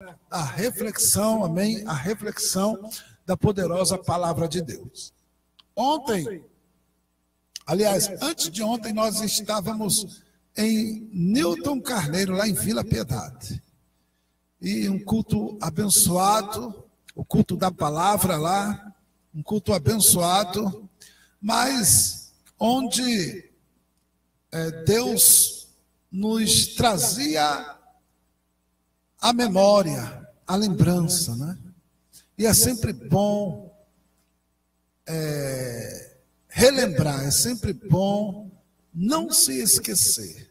para a reflexão, amém? A reflexão da poderosa palavra de Deus. Ontem, aliás, antes de ontem, nós estávamos em Newton Carneiro, lá em Vila Piedade. E um culto abençoado, o culto da palavra lá, um culto abençoado, mas onde Deus nos trazia a memória, a lembrança, né? E é sempre bom relembrar, é sempre bom não se esquecer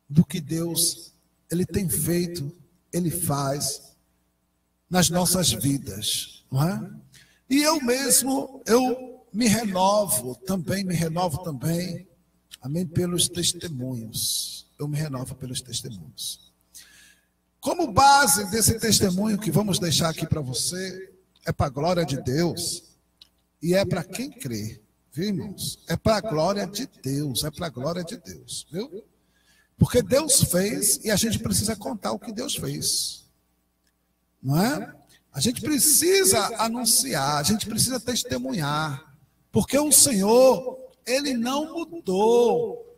do que Deus ele tem feito, ele faz nas nossas vidas, não é? E eu mesmo, eu me renovo também, amém, pelos testemunhos. Eu me renovo pelos testemunhos. Como base desse testemunho que vamos deixar aqui para você, é para a glória de Deus e é para quem crê, viu, irmãos? É para a glória de Deus, viu? Porque Deus fez e a gente precisa contar o que Deus fez, não é? A gente precisa anunciar, a gente precisa testemunhar, porque o Senhor, Ele não mudou,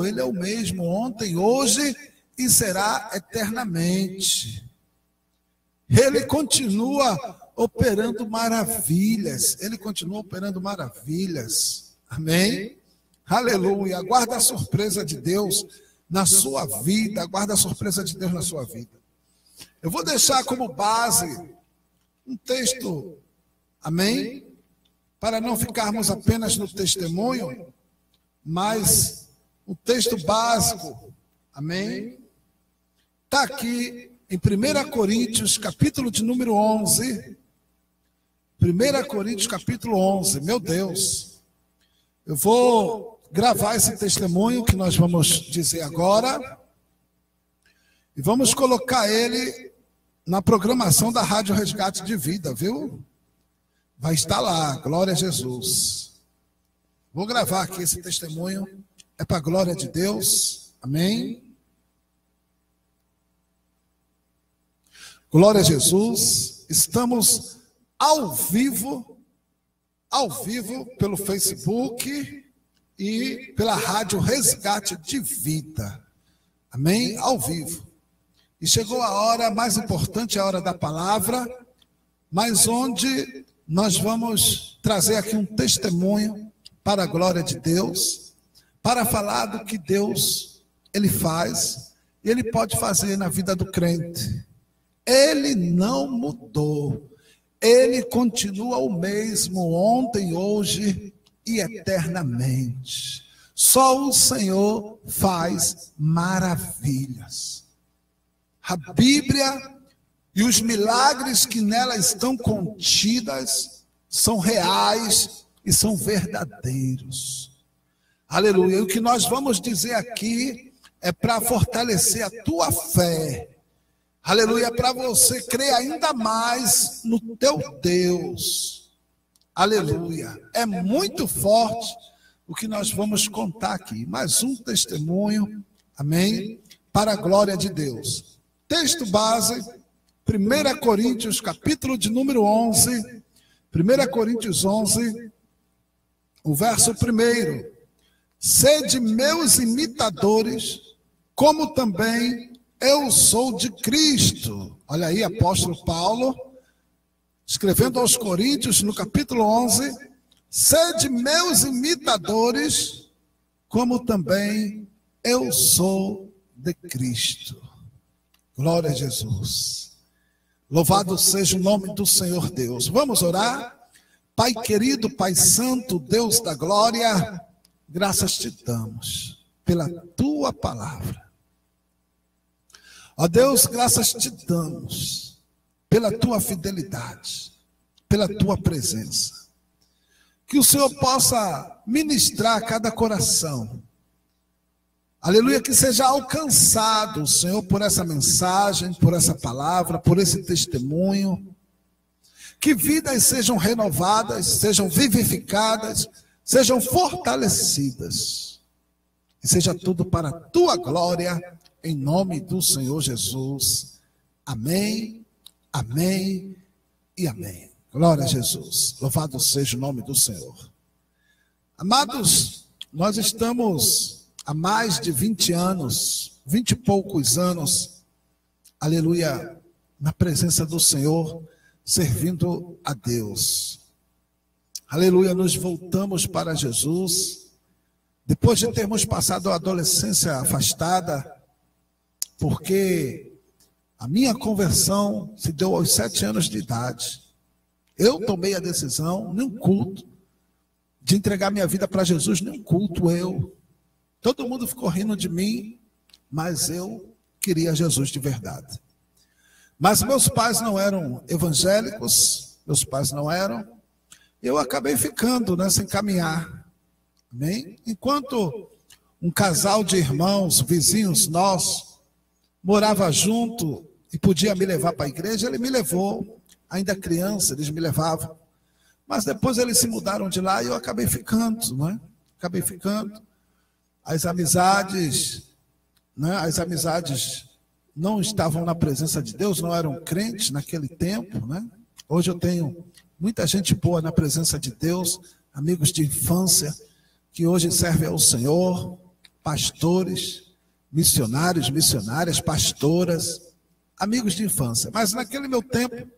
Ele é o mesmo ontem, hoje e será eternamente. Ele continua operando maravilhas, amém? Aleluia, aguarda a surpresa de Deus na sua vida, Eu vou deixar como base um texto, amém? Para não ficarmos apenas no testemunho, mas o texto básico, amém? Está aqui em 1 Coríntios, capítulo de número 11. 1 Coríntios, capítulo 11, meu Deus. Eu vou gravar esse testemunho que nós vamos dizer agora e vamos colocar ele na programação da Rádio Resgate de Vida, viu? Vai estar lá, glória a Jesus. Vou gravar aqui esse testemunho, é para a glória de Deus, amém? Glória a Jesus, estamos ao vivo pelo Facebook e pela Rádio Resgate de Vida, amém? Ao vivo. E chegou a hora mais importante, a hora da palavra, mas onde nós vamos trazer aqui um testemunho para a glória de Deus, para falar do que Deus, Ele faz, e Ele pode fazer na vida do crente. Ele não mudou, Ele continua o mesmo ontem, hoje e eternamente. Só o Senhor faz maravilhas. A Bíblia e os milagres que nela estão contidas são reais e são verdadeiros. Aleluia. E o que nós vamos dizer aqui é para fortalecer a tua fé. Aleluia, para você crer ainda mais no teu Deus. Aleluia. É muito forte o que nós vamos contar aqui. Mais um testemunho, amém? Para a glória de Deus. Texto base, 1 Coríntios, capítulo de número 11. 1 Coríntios 11, o verso 1. Sede meus imitadores, como também eu sou de Cristo. Olha aí, apóstolo Paulo, escrevendo aos Coríntios, no capítulo 11, sede meus imitadores, como também eu sou de Cristo. Glória a Jesus. Louvado seja o nome do Senhor Deus. Vamos orar? Pai querido, Pai santo, Deus da glória, graças te damos pela tua palavra. Ó Deus, graças te damos pela tua fidelidade, pela tua presença. Que o Senhor possa ministrar a cada coração. Aleluia, que seja alcançado, Senhor, por essa mensagem, por essa palavra, por esse testemunho. Que vidas sejam renovadas, sejam vivificadas, sejam fortalecidas. E seja tudo para a tua glória, em nome do Senhor Jesus. Amém, amém e amém. Glória a Jesus. Louvado seja o nome do Senhor. Amados, nós estamos há mais de 20 anos, 20 e poucos anos, aleluia, na presença do Senhor, servindo a Deus. Aleluia, nos voltamos para Jesus, depois de termos passado a adolescência afastada, porque a minha conversão se deu aos 7 anos de idade. Eu tomei a decisão, num culto, de entregar minha vida para Jesus, num culto eu. Todo mundo ficou rindo de mim, mas eu queria Jesus de verdade. Mas meus pais não eram evangélicos, meus pais não eram. Eu acabei ficando nessa caminhar. Amém? Enquanto um casal de irmãos, vizinhos nossos, morava junto e podia me levar para a igreja, ele me levou. Ainda criança, eles me levavam. Mas depois eles se mudaram de lá e eu acabei ficando, não é? Acabei ficando. As amizades não estavam na presença de Deus, não eram crentes naquele tempo, né? Hoje eu tenho muita gente boa na presença de Deus, amigos de infância, que hoje servem ao Senhor, pastores, missionários, missionárias, pastoras, amigos de infância. Mas naquele meu tempo,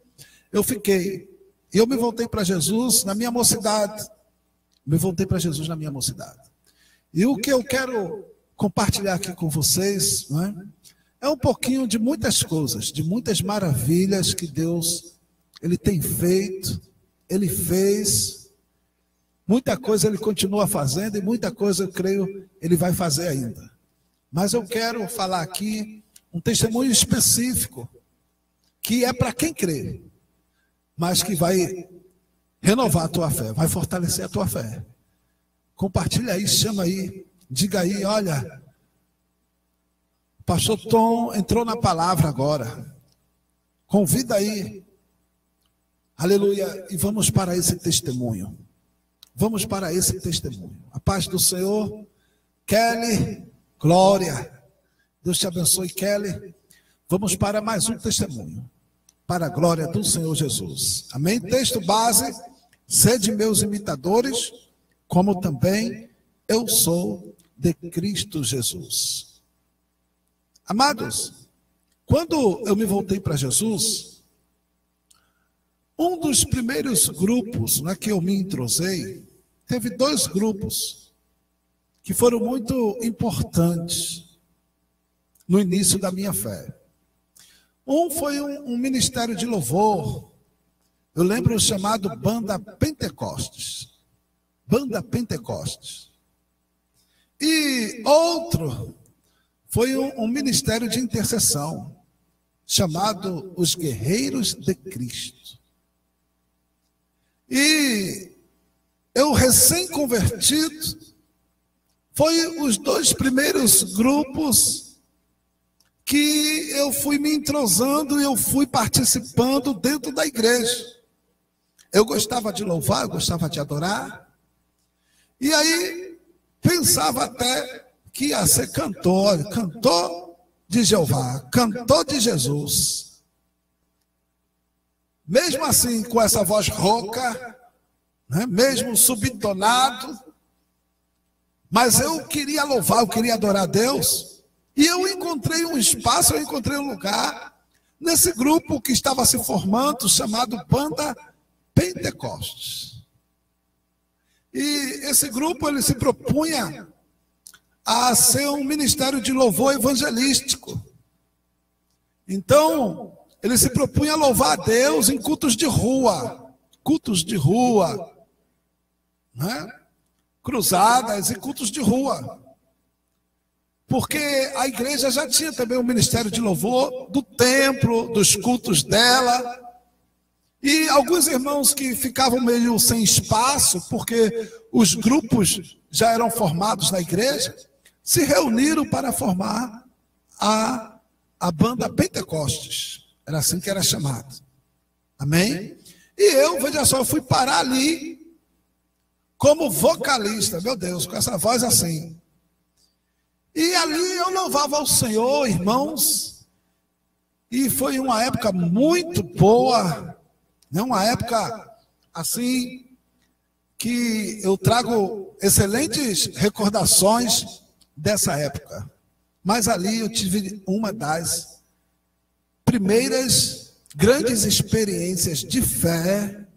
eu fiquei, e eu me voltei para Jesus na minha mocidade. Me voltei para Jesus na minha mocidade. E o que eu quero compartilhar aqui com vocês, não é? É um pouquinho de muitas coisas, de muitas maravilhas que Deus, Ele tem feito, Ele fez, muita coisa Ele continua fazendo e muita coisa eu creio Ele vai fazer ainda. Mas eu quero falar aqui um testemunho específico, que é para quem crê, mas que vai renovar a tua fé, vai fortalecer a tua fé. Compartilha aí, chama aí, diga aí, olha, o pastor Tom entrou na palavra agora. Convida aí, aleluia, e vamos para esse testemunho. Vamos para esse testemunho. A paz do Senhor. Kelly, glória. Deus te abençoe, Kelly. Vamos para mais um testemunho. Para a glória do Senhor Jesus. Amém? Texto base. Sede meus imitadores, como também eu sou de Cristo Jesus. Amados, quando eu me voltei para Jesus, um dos primeiros grupos que eu me entrosei, teve 2 grupos que foram muito importantes no início da minha fé. Um foi um ministério de louvor, eu lembro chamado Banda Pentecostes. Banda Pentecostes. E outro foi um ministério de intercessão, chamado Os Guerreiros de Cristo. E eu, recém-convertido, foi os 2 primeiros grupos que eu fui me entrosando e eu fui participando dentro da igreja. Eu gostava de louvar, eu gostava de adorar. E aí, pensava até que ia ser cantor de Jeová, cantor de Jesus. Mesmo assim, com essa voz rouca, né, mesmo subtonado, mas eu queria louvar, eu queria adorar a Deus. E eu encontrei um espaço, eu encontrei um lugar nesse grupo que estava se formando, chamado Banda Pentecostes. E esse grupo, ele se propunha a ser um ministério de louvor evangelístico. Então, ele se propunha a louvar a Deus em cultos de rua, né? Cruzadas e cultos de rua. Porque a igreja já tinha também um ministério de louvor do templo, dos cultos dela. E alguns irmãos que ficavam meio sem espaço, porque os grupos já eram formados na igreja, se reuniram para formar a Banda Pentecostes. Era assim que era chamado. Amém? E eu, veja só, eu fui parar ali como vocalista, meu Deus, com essa voz assim. E ali eu louvava ao Senhor, irmãos, E foi uma época muito boa, né? Uma época assim que eu trago excelentes recordações dessa época. Mas ali eu tive uma das primeiras grandes experiências de fé,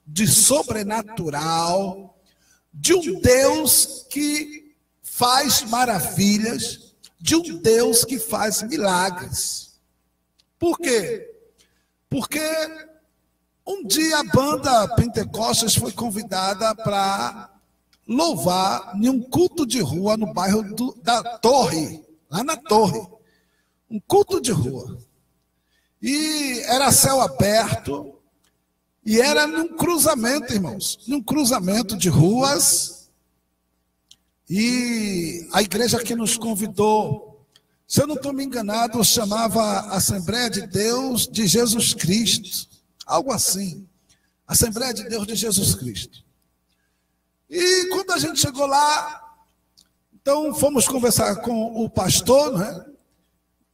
de sobrenatural, de um Deus que faz maravilhas, de um Deus que faz milagres. Por quê? Porque um dia a banda Pentecostes foi convidada para louvar em um culto de rua no bairro da Torre, lá na Torre. Um culto de rua. E era céu aberto, e era num cruzamento, irmãos, num cruzamento de ruas, e a igreja que nos convidou, se eu não estou me enganado, chamava Assembleia de Deus de Jesus Cristo, algo assim, Assembleia de Deus de Jesus Cristo. E quando a gente chegou lá, então fomos conversar com o pastor, né?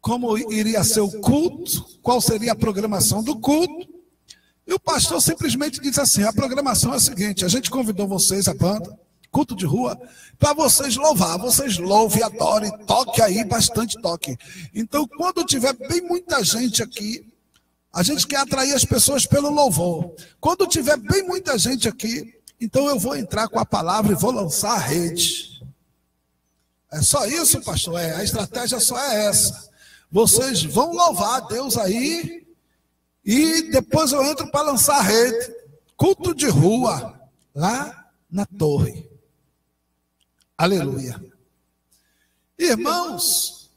Como iria ser o culto, qual seria a programação do culto. E o pastor simplesmente disse assim: a programação é a seguinte, a gente convidou vocês, a banda, culto de rua, para vocês louvar, vocês louvem, adorem, toque aí, bastante toque. Então, quando tiver bem muita gente aqui, a gente quer atrair as pessoas pelo louvor. Quando tiver bem muita gente aqui, então eu vou entrar com a palavra e vou lançar a rede. É só isso, pastor? A estratégia só é essa. Vocês vão louvar a Deus aí e depois eu entro para lançar a rede. Culto de rua, lá na Torre. Aleluia. Irmãos,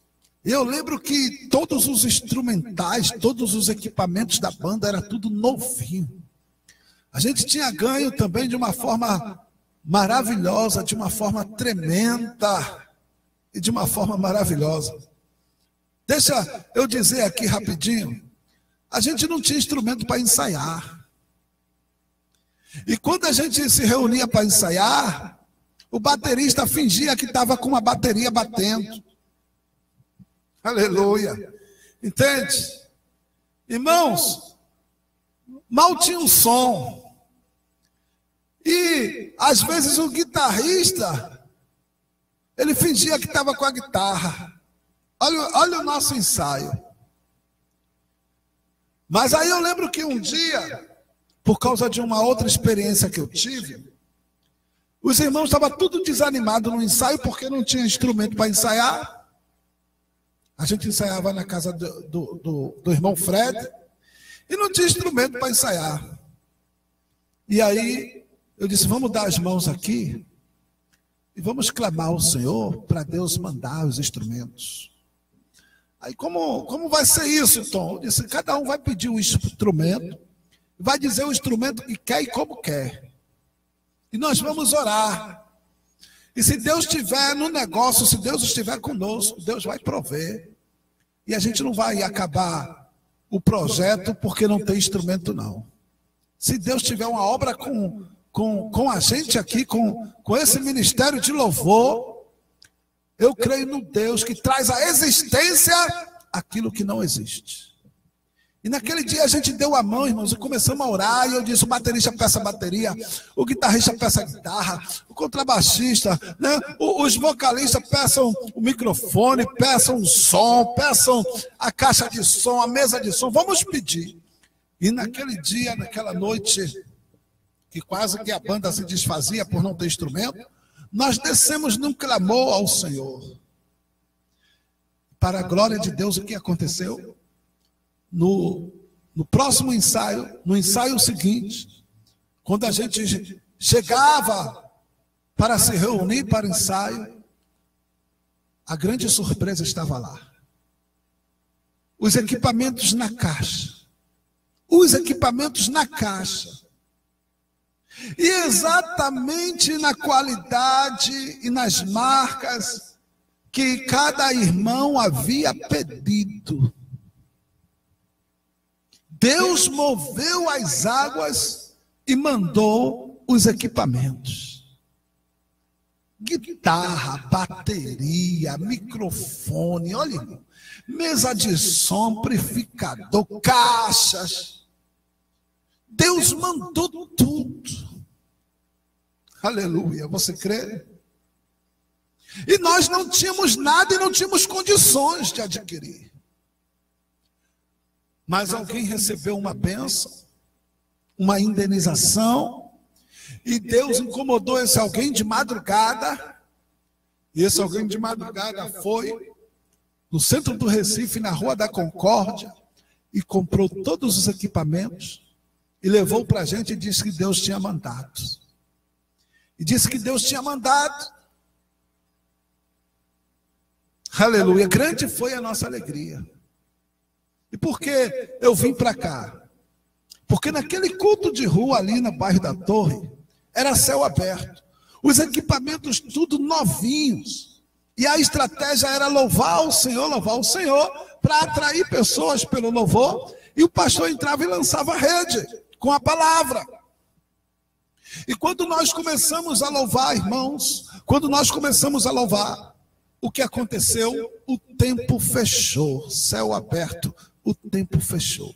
eu lembro que todos os instrumentais, todos os equipamentos da banda era tudo novinho. A gente tinha ganho também de uma forma maravilhosa, de uma forma tremenda e de uma forma maravilhosa. Deixa eu dizer aqui rapidinho, a gente não tinha instrumento para ensaiar. E quando a gente se reunia para ensaiar, o baterista fingia que estava com uma bateria batendo. Aleluia. Entende? Irmãos, mal tinha um som. E às vezes o guitarrista, ele fingia que estava com a guitarra. Olha o nosso ensaio. Mas aí eu lembro que um dia, por causa de uma outra experiência que eu tive, os irmãos estavam tudo desanimados no ensaio porque não tinha instrumento para ensaiar. A gente ensaiava na casa do irmão Fred e não tinha instrumento para ensaiar. E aí eu disse: vamos dar as mãos aqui e vamos clamar ao Senhor para Deus mandar os instrumentos. Aí como vai ser isso, Tom? Eu disse: cada um vai pedir um instrumento, vai dizer o instrumento que quer e como quer. E nós vamos orar. E se Deus estiver no negócio, se Deus estiver conosco, Deus vai prover. E a gente não vai acabar o projeto porque não tem instrumento, não. Se Deus tiver uma obra com a gente aqui, com esse ministério de louvor, eu creio no Deus que traz à existência aquilo que não existe. E naquele dia a gente deu a mão, irmãos, e começamos a orar, e eu disse: o baterista peça a bateria, o guitarrista peça a guitarra, o contrabaixista, né? Os vocalistas peçam o microfone, peçam o som, peçam a caixa de som, a mesa de som, vamos pedir. E naquele dia, naquela noite, que quase que a banda se desfazia por não ter instrumento, nós descemos num clamor ao Senhor. Para a glória de Deus, o que aconteceu? No próximo ensaio, no ensaio seguinte, quando a gente chegava para se reunir para o ensaio, a grande surpresa estava lá. Os equipamentos na caixa. Os equipamentos na caixa. E exatamente na qualidade e nas marcas que cada irmão havia pedido. Deus moveu as águas e mandou os equipamentos. guitarra, bateria, microfone, olha, irmão, mesa de som, amplificador, caixas. Deus mandou tudo. Aleluia, você crê? E nós não tínhamos nada e não tínhamos condições de adquirir. Mas alguém recebeu uma bênção, uma indenização, e Deus incomodou esse alguém de madrugada. E esse alguém de madrugada foi no centro do Recife, na Rua da Concórdia, e comprou todos os equipamentos e levou para a gente e disse que Deus tinha mandado. E disse que Deus tinha mandado. Aleluia, grande foi a nossa alegria. E por que eu vim para cá? Porque naquele culto de rua ali no bairro da Torre, era céu aberto. Os equipamentos tudo novinhos. E a estratégia era louvar o Senhor, para atrair pessoas pelo louvor. E o pastor entrava e lançava a rede com a palavra. E quando nós começamos a louvar, irmãos, quando nós começamos a louvar, o que aconteceu? O tempo fechou, céu aberto, o tempo fechou.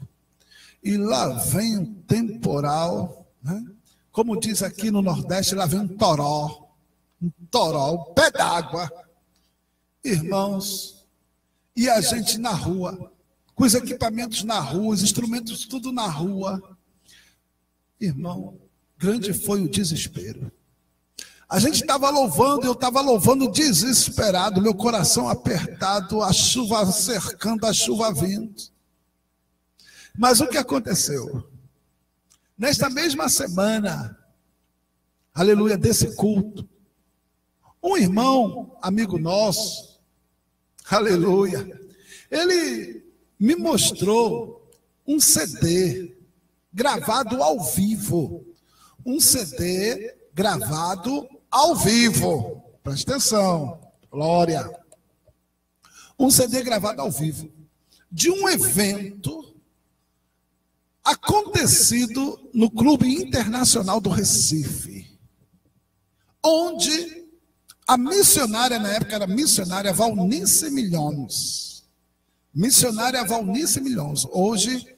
E lá vem um temporal, né? Como diz aqui no Nordeste, lá vem um toró, um pé d'água. Irmãos, e a gente na rua, com os equipamentos na rua, os instrumentos tudo na rua. Irmão, grande foi o desespero. A gente estava louvando, eu estava louvando desesperado, meu coração apertado, a chuva cercando, a chuva vindo. Mas o que aconteceu? Nesta mesma semana, aleluia, desse culto, um irmão, amigo nosso, aleluia, ele me mostrou um CD gravado ao vivo. Um CD gravado ao vivo. Presta atenção, glória. Um CD gravado ao vivo de um evento acontecido no Clube Internacional do Recife, onde a missionária, na época era missionária Valnice Milhões. Missionária Valnice Milhões. Hoje,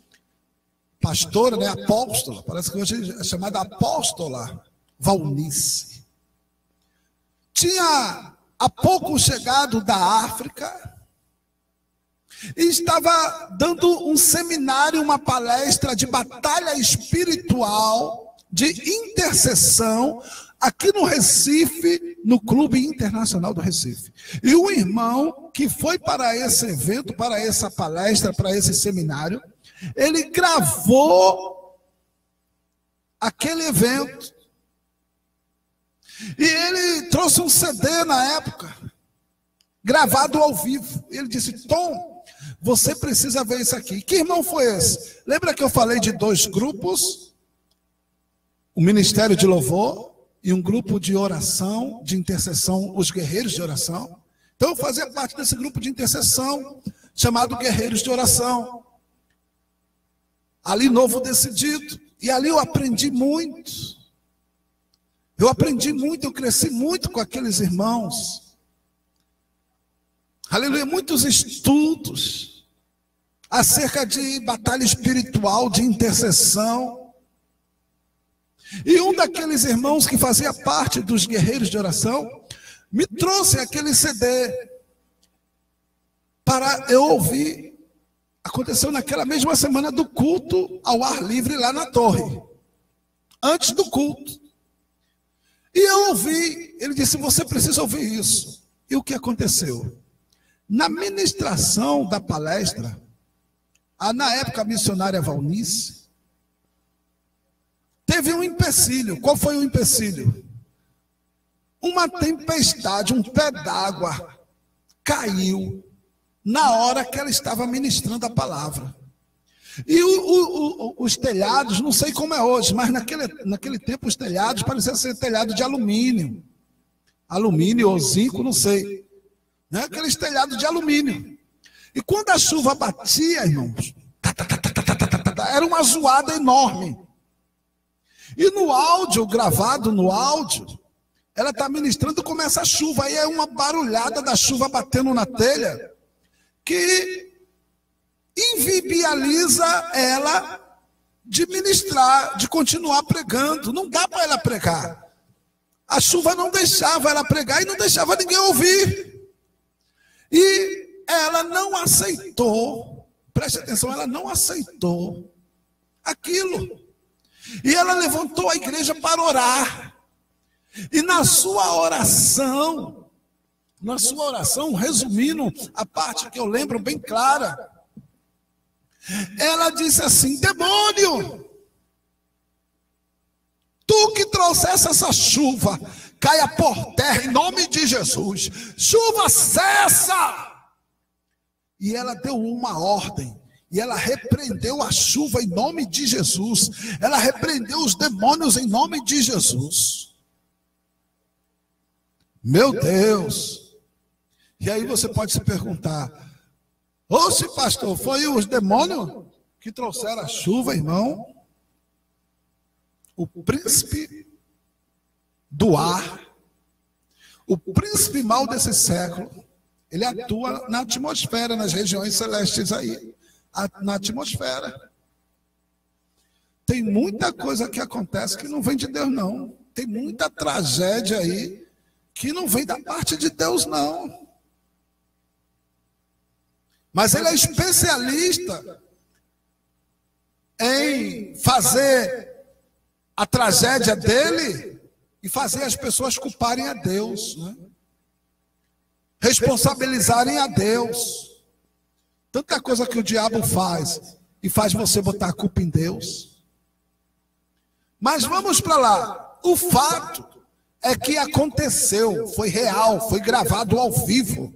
pastora, né, apóstola, parece que hoje é chamada apóstola Valnice. Tinha há pouco chegado da África e estava dando um seminário, uma palestra de batalha espiritual, de intercessão, aqui no Recife, no Clube Internacional do Recife. E o irmão que foi para esse evento, para essa palestra, para esse seminário, ele gravou aquele evento. E ele trouxe um CD na época, gravado ao vivo. Ele disse: Tom, você precisa ver isso aqui. Que irmão foi esse? Lembra que eu falei de 2 grupos? O Ministério de Louvor e um grupo de oração, de intercessão, os Guerreiros de Oração. Então eu fazia parte desse grupo de intercessão, chamado Guerreiros de Oração. Ali, Novo Decidido. E ali eu aprendi muito. Eu cresci muito com aqueles irmãos. Aleluia, muitos estudos acerca de batalha espiritual, de intercessão. E um daqueles irmãos que fazia parte dos Guerreiros de Oração me trouxe aquele CD para eu ouvir. Aconteceu naquela mesma semana do culto ao ar livre lá na Torre, antes do culto. E eu ouvi, ele disse: você precisa ouvir isso. E o que aconteceu? Na ministração da palestra, na época a missionária Valnice, teve um empecilho. Qual foi o empecilho? Uma tempestade, um pé d'água caiu na hora que ela estava ministrando a palavra. E os telhados, não sei como é hoje, mas naquele tempo os telhados pareciam ser telhado de alumínio. Alumínio ou zinco, não sei. Né? Aqueles telhados de alumínio. E quando a chuva batia, irmãos, era uma zoada enorme. E no áudio, gravado no áudio, Ela está ministrando, começa a chuva, aí é uma barulhada da chuva batendo na telha, que inviabiliza ela de ministrar, de continuar pregando. Não dá para ela pregar. A chuva não deixava ela pregar e não deixava ninguém ouvir. E ela não aceitou, preste atenção, ela não aceitou aquilo. E ela levantou a igreja para orar. E na sua oração, resumindo a parte que eu lembro bem clara, ela disse assim: demônio, tu que trouxesse essa chuva, caia por terra em nome de Jesus. Chuva, cessa! E ela deu uma ordem. E ela repreendeu a chuva em nome de Jesus. Ela repreendeu os demônios em nome de Jesus. Meu Deus! E aí você pode se perguntar: ô, se pastor, foi os demônios que trouxeram a chuva, irmão? O príncipe do ar, o príncipe mau desse século, ele atua na atmosfera, nas regiões celestes aí, na atmosfera. Tem muita coisa que acontece que não vem de Deus, não. Tem muita tragédia aí que não vem da parte de Deus, não. Mas ele é especialista em fazer a tragédia dele e fazer as pessoas culparem a Deus, né? Responsabilizarem a Deus. Tanta coisa que o diabo faz e faz você botar a culpa em Deus. Mas vamos para lá. O fato é que aconteceu, foi real, foi gravado ao vivo.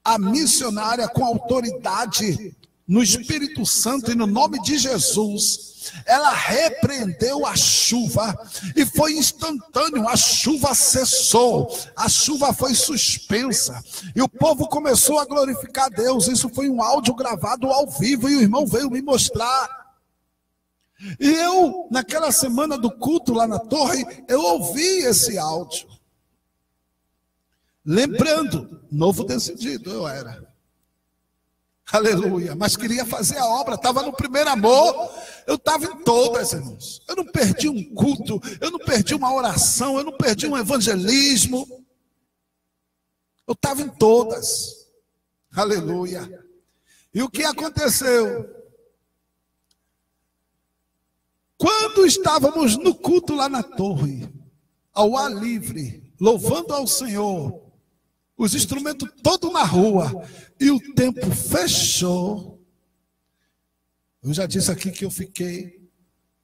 A missionária, com autoridade no Espírito Santo e no nome de Jesus, ela repreendeu a chuva e foi instantâneo. A chuva cessou, a chuva foi suspensa e o povo começou a glorificar a Deus. Isso foi um áudio gravado ao vivo e o irmão veio me mostrar. E eu, naquela semana do culto lá na torre, eu ouvi esse áudio. Lembrando, novo decidido eu era. Aleluia. Mas queria fazer a obra, estava no primeiro amor. Eu estava em todas, irmãos. Eu não perdi um culto, eu não perdi uma oração, eu não perdi um evangelismo. Eu estava em todas. Aleluia. E o que aconteceu? Quando estávamos no culto lá na torre, ao ar livre, louvando ao Senhor, os instrumentos todos na rua, e o tempo fechou. Eu já disse aqui que eu fiquei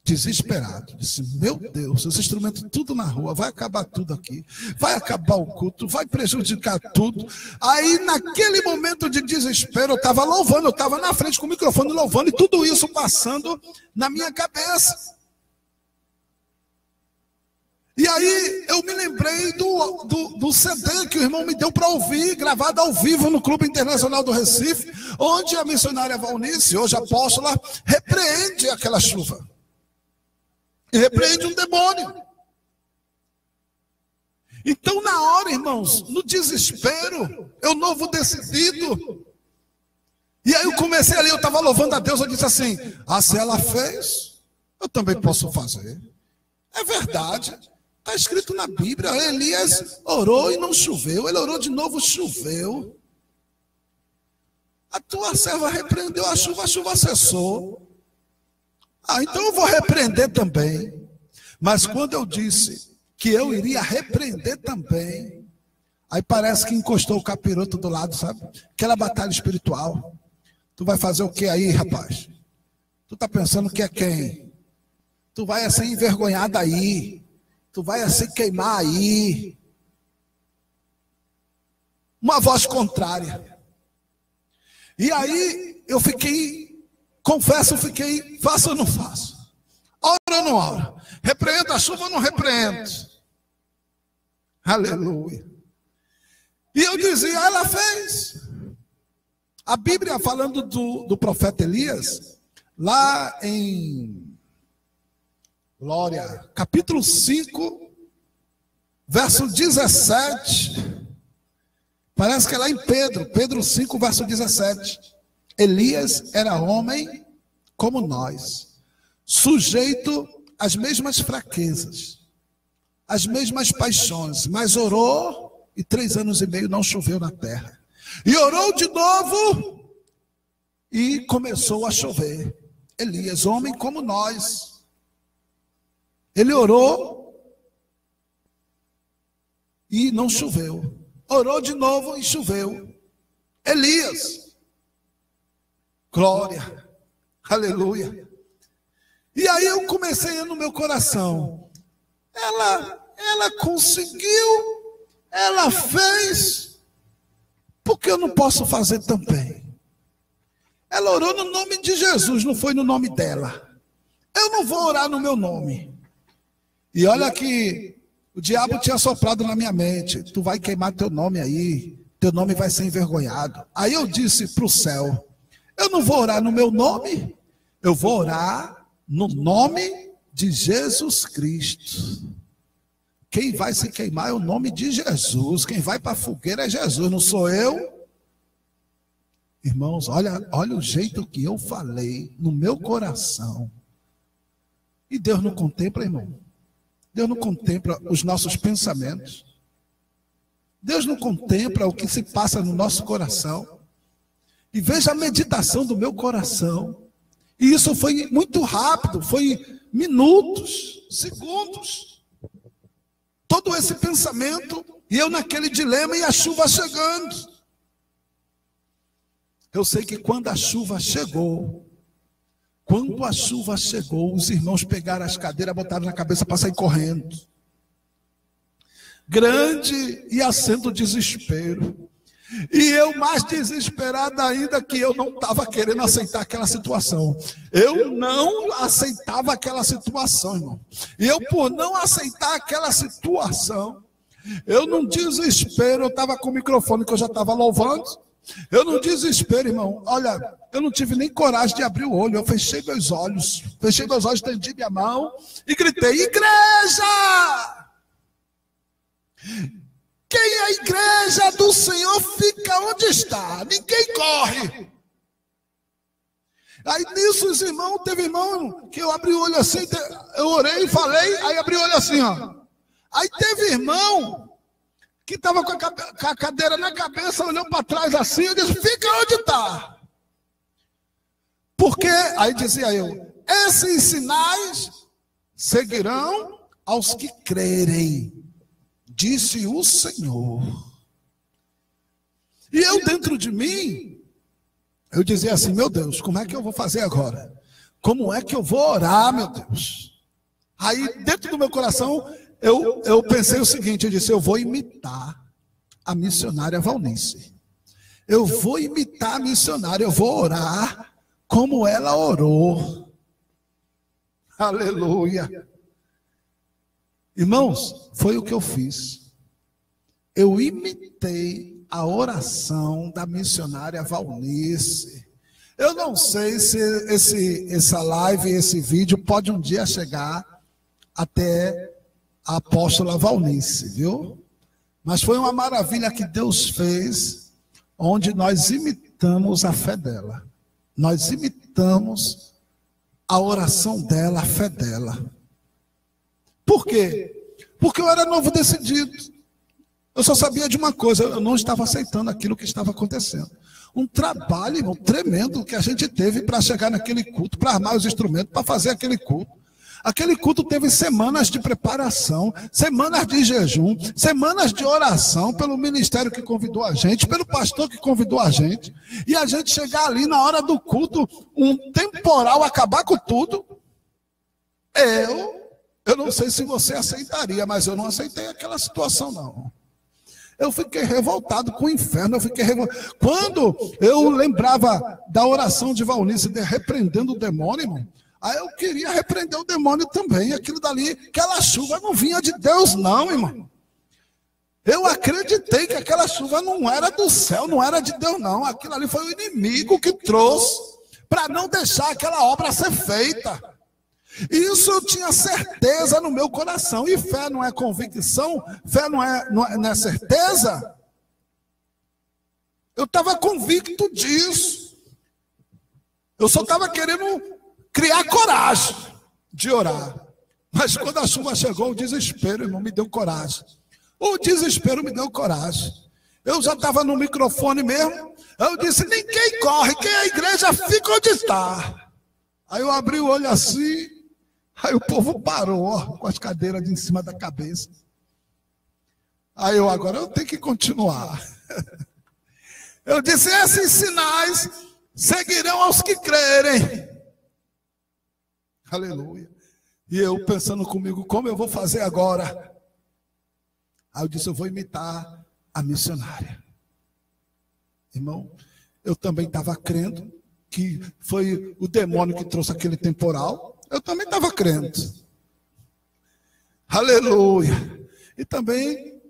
desesperado. Disse: meu Deus, os instrumentos tudo na rua, vai acabar tudo aqui, vai acabar o culto, vai prejudicar tudo. Aí naquele momento de desespero, eu estava louvando, eu estava na frente com o microfone louvando, e tudo isso passando na minha cabeça. E aí eu me lembrei do CD que o irmão me deu para ouvir, gravado ao vivo no Clube Internacional do Recife, onde a missionária Valnice, hoje apóstola, repreende aquela chuva. E repreende um demônio. Então na hora, irmãos, no desespero, eu novo decidido. E aí eu comecei ali, eu estava louvando a Deus, eu disse assim: ah, se ela fez, eu também posso fazer. É verdade. Está escrito na Bíblia, Elias orou e não choveu, ele orou de novo, choveu. A tua serva repreendeu a chuva cessou. Ah, então eu vou repreender também. Mas quando eu disse que eu iria repreender também, aí parece que encostou o capiroto do lado, sabe? Aquela batalha espiritual. Tu vai fazer o que aí, rapaz? Tu está pensando que é quem? Tu vai ser envergonhado aí. Tu vai se queimar aí. Uma voz contrária. E aí eu fiquei, confesso, eu fiquei, faço ou não faço? Oro ou não oro? Repreendo a chuva ou não repreendo? Aleluia. E eu dizia, ela fez. A Bíblia falando do profeta Elias, lá em Glória, capítulo 5, verso 17. Parece que é lá em Pedro 5, verso 17. Elias era homem como nós, sujeito às mesmas fraquezas, às mesmas paixões, mas orou e 3 anos e meio não choveu na terra. E orou de novo e começou a chover. Elias, homem como nós. Ele orou e não choveu. Orou de novo e choveu. Elias. Glória. Aleluia. E aí eu comecei no meu coração. Ela conseguiu, ela fez, porque eu não posso fazer também. Ela orou no nome de Jesus, não foi no nome dela. Eu não vou orar no meu nome. E olha que o diabo tinha soprado na minha mente: tu vai queimar teu nome aí, teu nome vai ser envergonhado. Aí eu disse para o céu: eu não vou orar no meu nome, eu vou orar no nome de Jesus Cristo. Quem vai se queimar é o nome de Jesus, quem vai para a fogueira é Jesus, não sou eu. Irmãos, olha o jeito que eu falei no meu coração. E Deus não contempla, irmão. Deus não contempla os nossos pensamentos. Deus não contempla o que se passa no nosso coração. E veja a meditação do meu coração. E isso foi muito rápido, foi minutos, segundos. Todo esse pensamento, e eu naquele dilema e a chuva chegando. Eu sei que quando a chuva chegou, os irmãos pegaram as cadeiras, botaram na cabeça para sair correndo. Grande e acento desespero. E eu mais desesperado ainda, que eu não estava querendo aceitar aquela situação. Eu não aceitava aquela situação, irmão. E eu, por não aceitar aquela situação, eu num desespero, eu estava com o microfone que eu já estava louvando. Eu não desespero, irmão. Olha, eu não tive nem coragem de abrir o olho. Eu fechei meus olhos, estendi minha mão e gritei: igreja! Quem é a igreja do Senhor fica onde está, ninguém corre. Aí nisso os irmãos, teve irmão que eu abri o olho assim, eu orei e falei, aí abri o olho assim, ó. Aí teve irmão que estava com a cadeira na cabeça, olhando para trás assim, eu disse: fica onde está. Porque, aí dizia eu, esses sinais seguirão aos que crerem, disse o Senhor. E eu dentro de mim, eu dizia assim: meu Deus, como é que eu vou fazer agora? Como é que eu vou orar, meu Deus? Aí dentro do meu coração, eu pensei o seguinte, eu disse: eu vou imitar a missionária Valnice. Eu vou imitar a missionária, eu vou orar como ela orou. Aleluia. Irmãos, foi o que eu fiz. Eu imitei a oração da missionária Valnice. Eu não sei se essa live, esse vídeo pode um dia chegar até a apóstola Valnice, viu? Mas foi uma maravilha que Deus fez, onde nós imitamos a fé dela. Nós imitamos a oração dela, a fé dela. Por quê? Porque eu era novo decidido. Eu só sabia de uma coisa: eu não estava aceitando aquilo que estava acontecendo. Um trabalho, irmão, tremendo que a gente teve para chegar naquele culto, para armar os instrumentos, para fazer aquele culto. Aquele culto teve semanas de preparação, semanas de jejum, semanas de oração pelo ministério que convidou a gente, pelo pastor que convidou a gente. E a gente chegar ali na hora do culto, um temporal, acabar com tudo. Eu não sei se você aceitaria, mas eu não aceitei aquela situação, não. Eu fiquei revoltado com o inferno, Quando eu lembrava da oração de Valnice, repreendendo o demônio, irmão, aí eu queria repreender o demônio também. Aquilo dali, aquela chuva não vinha de Deus, não, irmão. Eu acreditei que aquela chuva não era do céu, não era de Deus, não. Aquilo ali foi o inimigo que trouxe para não deixar aquela obra ser feita. Isso eu tinha certeza no meu coração. E fé não é convicção? Fé não é certeza? Eu estava convicto disso. Eu só estava querendo criar coragem de orar. Mas quando a chuva chegou, o desespero, irmão, me deu coragem. O desespero me deu coragem. Eu já estava no microfone mesmo. Eu disse, ninguém corre, quem é a igreja fica onde está. Aí eu abri o olho assim, aí o povo parou, ó, com as cadeiras de em cima da cabeça. Aí agora eu tenho que continuar. Eu disse, esses sinais seguirão aos que crerem. Aleluia. E eu pensando comigo, como eu vou fazer agora? Aí eu disse, eu vou imitar a missionária. Irmão, eu também estava crendo que foi o demônio que trouxe aquele temporal. Eu também estava crendo. Aleluia. E também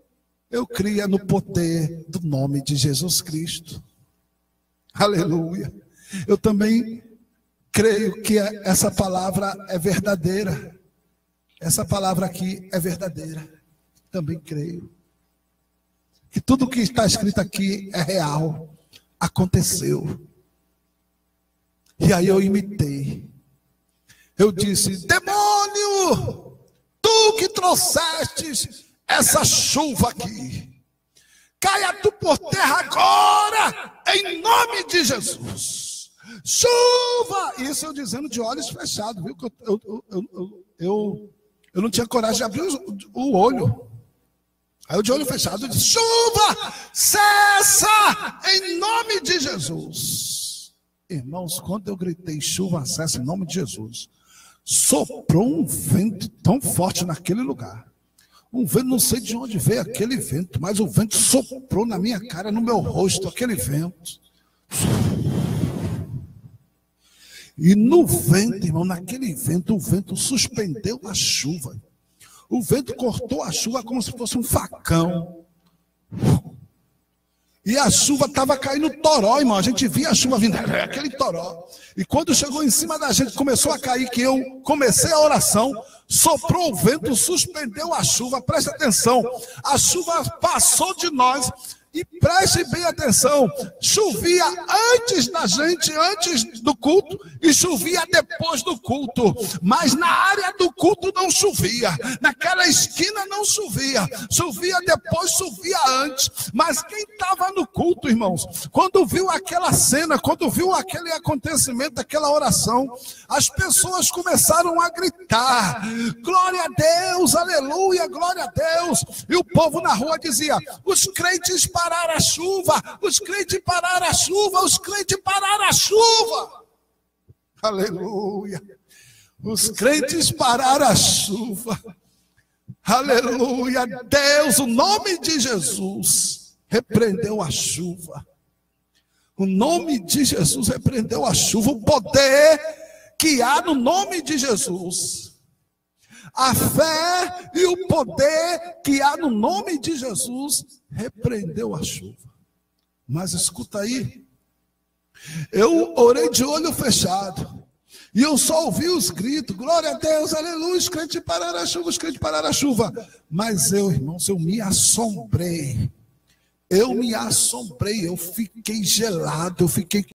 eu cria no poder do nome de Jesus Cristo. Aleluia. Eu também creio que essa palavra é verdadeira. Essa palavra aqui é verdadeira. Também creio que tudo que está escrito aqui é real. Aconteceu. E aí eu imitei. Eu disse, demônio, tu que trouxestes essa chuva aqui, caia tu por terra agora, em nome de Jesus. Chuva! Isso eu dizendo de olhos fechados, viu? Eu não tinha coragem de abrir o olho. Aí eu de olho fechado eu disse, chuva, cessa em nome de Jesus. Irmãos, quando eu gritei chuva, cessa em nome de Jesus, soprou um vento tão forte naquele lugar. Um vento, não sei de onde veio aquele vento, mas o vento soprou na minha cara, no meu rosto, aquele vento. E no vento, irmão, naquele vento, o vento suspendeu a chuva. O vento cortou a chuva como se fosse um facão. E a chuva estava caindo toró, irmão. A gente via a chuva vindo, aquele toró. E quando chegou em cima da gente, começou a cair, que eu comecei a oração, soprou o vento, suspendeu a chuva. Preste atenção, a chuva passou de nós. E preste bem atenção, chovia antes da gente, antes do culto, e chovia depois do culto. Mas na área do culto não chovia, naquela esquina não chovia, chovia depois, chovia antes. Mas quem estava no culto, irmãos, quando viu aquela cena, quando viu aquele acontecimento, aquela oração, as pessoas começaram a gritar, glória a Deus, aleluia, glória a Deus. E o povo na rua dizia, os crentes pararam a chuva, os crentes pararam a chuva, os crentes pararam a chuva. Aleluia. Os crentes pararam a chuva. Aleluia. Deus, o nome de Jesus repreendeu a chuva. O nome de Jesus repreendeu a chuva. O poder que há no nome de Jesus. A fé e o poder que há no nome de Jesus repreendeu a chuva. Mas escuta aí, eu orei de olho fechado e eu só ouvi os gritos, glória a Deus, aleluia, os crentes pararam a chuva, os crentes pararam a chuva. Mas eu, irmãos, eu me assombrei, eu fiquei gelado, eu fiquei